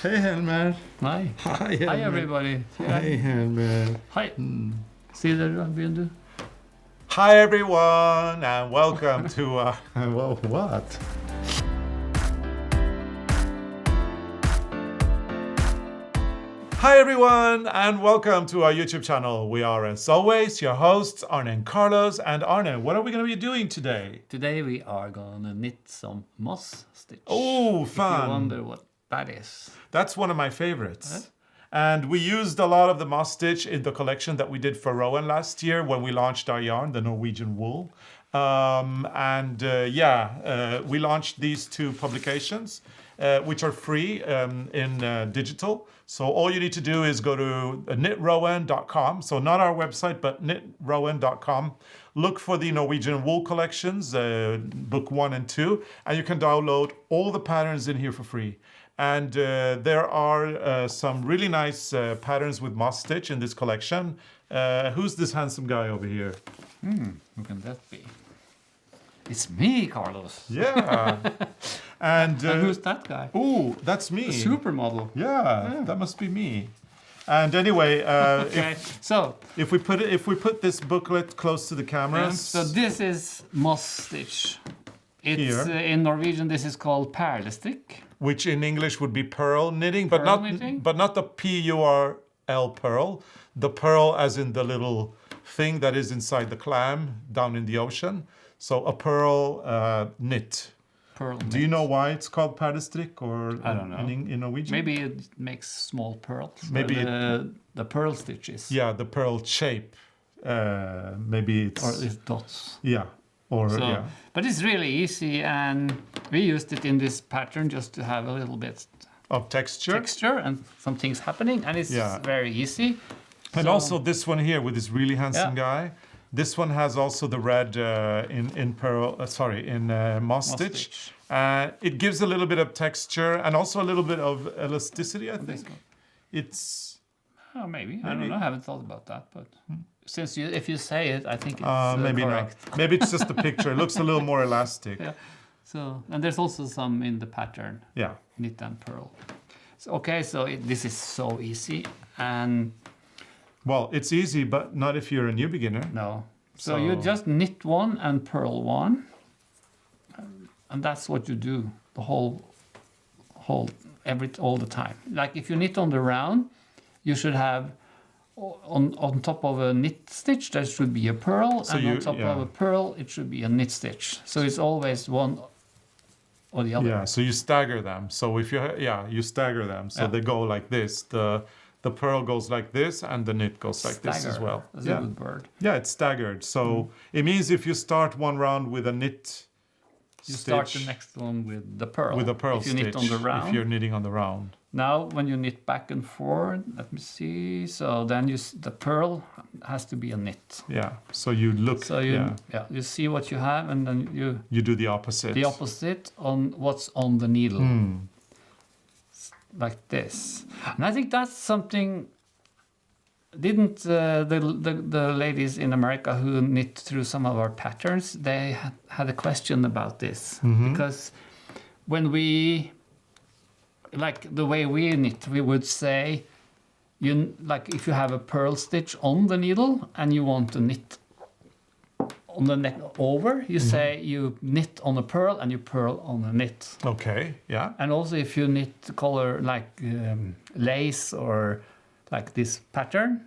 Hej Helmer! Hi. Hi Helmer! Hi everybody. Hej Helmer! Hi. See there, Bindu? Hi everyone and welcome to well, what? Hi everyone and welcome to our YouTube channel. We are as always your hosts Arne and Carlos. And Arne, what are we going to be doing today? Today we are gonna knit some moss stitch. Oh, If fun! you wonder what that is. That's one of my favorites. And we used a lot of the moss stitch in the collection that we did for Rowan last year when we launched our yarn, the Norwegian wool. We launched these two publications, which are free in digital. So all you need to do is go to knitwear.com. So not our website, but knitwear.com. Look for the Norwegian wool collections, book 1 and 2, and you can download all the patterns in here for free. And there are some really nice patterns with moss stitch in this collection. Who's this handsome guy over here? Who can that be? It's me, Carlos. Yeah. And who's that guy? oh, that's me. The supermodel. Yeah, that must be me. And anyway, Okay. So if we put this booklet close to the cameras, so this is moss stitch. It's Here. In Norwegian. This is called perlestikk. which in English would be pearl knitting, Pearl knitting? but not the PURL pearl, the pearl as in the little thing that is inside the clam down in the ocean. So a pearl knit. Pearl. Do you know why it's called perlestikk or I don't know. in Norwegian? Maybe it makes small pearls. Maybe the pearl stitches. Yeah, the pearl shape. Maybe it's Or it's dots. yeah, or So, yeah. But it's really easy, and we used it in this pattern just to have a little bit Of texture. texture and some things happening, and it's Yeah. very easy. And So- also this one here with this really handsome guy. This one has also the red in pearl. Moss stitch. stitch. It gives a little bit of texture and also a little bit of elasticity. I This think one. it's Oh, maybe. I Maybe. don't know. I haven't thought about that, but since if you say it, I think it's maybe correct. not. Maybe it's just the picture. It looks a little more elastic. Yeah. So, and there's also some in the pattern, Yeah. knit and pearl. So, okay, so this is so easy, and Well, it's easy, but not if you're a new beginner. no. So you just knit one and pearl one, and that's what you do the whole all the time. Like if you knit on the round, you should have on top of a knit stitch there should be a pearl, So and on top of a pearl it should be a knit stitch. So it's always one or the other. Yeah, so you stagger them. So if you stagger them. So they go like this. The pearl goes like this and the knit goes like this as well. That's a good word. Yeah, it's staggered. So it means if you start one round with a knit You stitch, start the next one with the pearl. with a pearl if you stitch, knit on the round. if you're knitting on the round. Now, when you knit back and forward, let me see. So then the pearl has to be a knit. Yeah, so you look, So you see what you have, and then you do the opposite. on what's on the needle, like this. And I think that's something. Didn't the ladies in America who knit through some of our patterns, they had a question about this because when we. Like the way we knit, we would say, if you have a pearl stitch on the needle and you want to knit on the neck over, you say you knit on a pearl and you pearl on a knit. Okay, yeah. And also if you knit color like lace or like this pattern,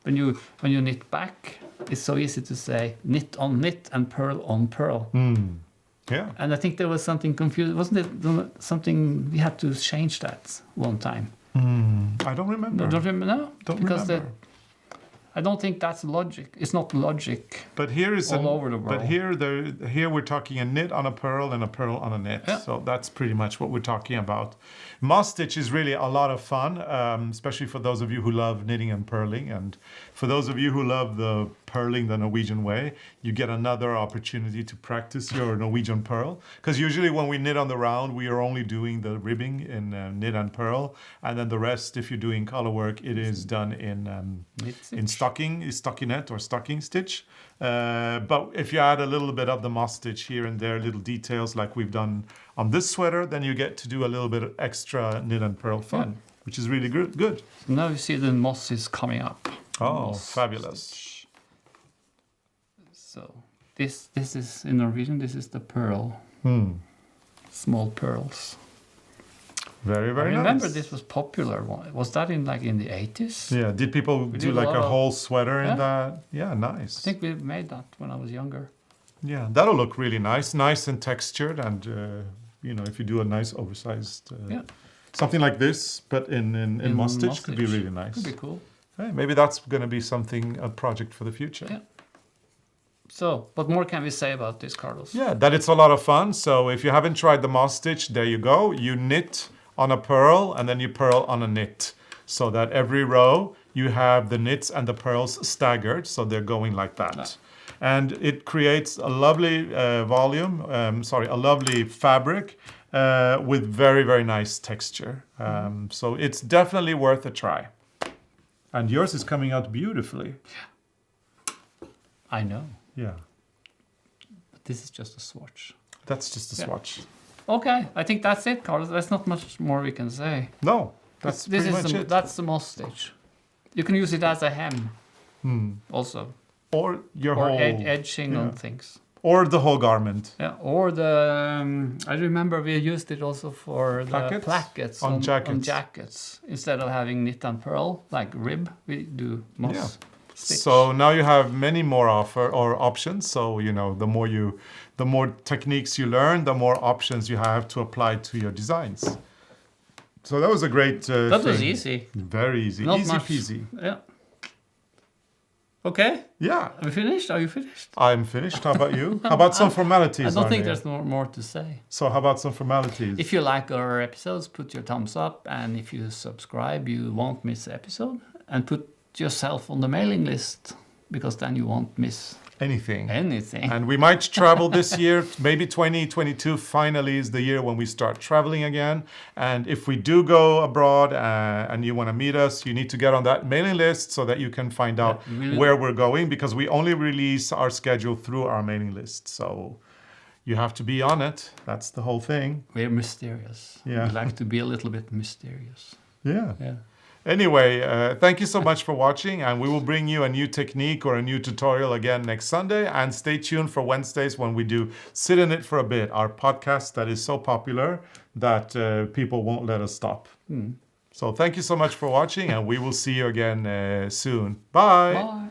when you knit back, it's so easy to say knit on knit and pearl on pearl. Yeah. And I think there was something confused. Wasn't it something we had to change that one time? I don't remember. Don't remember? No? Don't Because remember. I don't think that's logic. It's not logic. But here is all over the world. But here we're talking a knit on a pearl and a pearl on a knit. Yeah. So that's pretty much what we're talking about. Moss stitch is really a lot of fun, especially for those of you who love knitting and purling. And for those of you who love the purling the Norwegian way, you get another opportunity to practice your Norwegian purl. Because usually when we knit on the round, we are only doing the ribbing in knit and purl. And then the rest, if you're doing color work, it is done in stockinette or stocking stitch. But if you add a little bit of the moss stitch here and there, little details like we've done on this sweater, then you get to do a little bit of extra knit and purl fun, which is really good. So now you see the moss is coming up. Oh, Moss fabulous. stitch. So this is in Norwegian, this is the pearl. Small pearls. Very I nice. remember this was popular. Was that in the 80s? Yeah, did people do did like a a lot whole sweater in Yeah. that? Yeah, nice. I think we made that when I was younger. Yeah, that'll look really nice and textured, and if you do a nice oversized something like this, but in moss stitch, could be really nice. Could be cool. Hey, maybe that's going to be a project for the future. Yeah. So, what more can we say about this, Carlos? Yeah, that it's a lot of fun. So if you haven't tried the moss stitch, there you go. You knit on a purl and then you purl on a knit, so that every row you have the knits and the purls staggered, so they're going like that. And it creates a lovely a lovely fabric with very nice texture. So it's definitely worth a try. And yours is coming out beautifully. I know. Yeah. But this is just a swatch. That's just a swatch. Okay, I think that's it, Carlos. There's not much more we can say. No, that's pretty much it. That's the moss stitch. You can use it as a hem also. Or your Or whole... edging on things. Or the whole garment. Yeah, or the... I remember we used it also for the plackets on jackets. On jackets. Instead of having knit and purl, like rib, we do moss stitch. So now you have many more options. So, the more techniques you learn, the more options you have to apply to your designs. So that was a great That was easy. Very easy. Not easy much. peasy. Yeah. Okay. Yeah. Are we finished? Are you finished? I'm finished. How about you? How about some formalities? I don't think Arne? there's more to say. So how about some formalities? If you like our episodes, put your thumbs up. And if you subscribe, you won't miss an episode. And put yourself on the mailing list, because then you won't miss anything. And we might travel this year. Maybe 2022 finally is the year when we start traveling again. And if we do go abroad and you want to meet us, you need to get on that mailing list so that you can find out where we're going, because we only release our schedule through our mailing list. So you have to be on it. That's the whole thing. We're mysterious. Yeah. We like to be a little bit mysterious. Yeah. Yeah. Anyway, thank you so much for watching, and we will bring you a new technique or a new tutorial again next Sunday. And stay tuned for Wednesdays when we do Sit in It for a Bit, our podcast that is so popular that people won't let us stop. So thank you so much for watching, and we will see you again soon. Bye. Bye.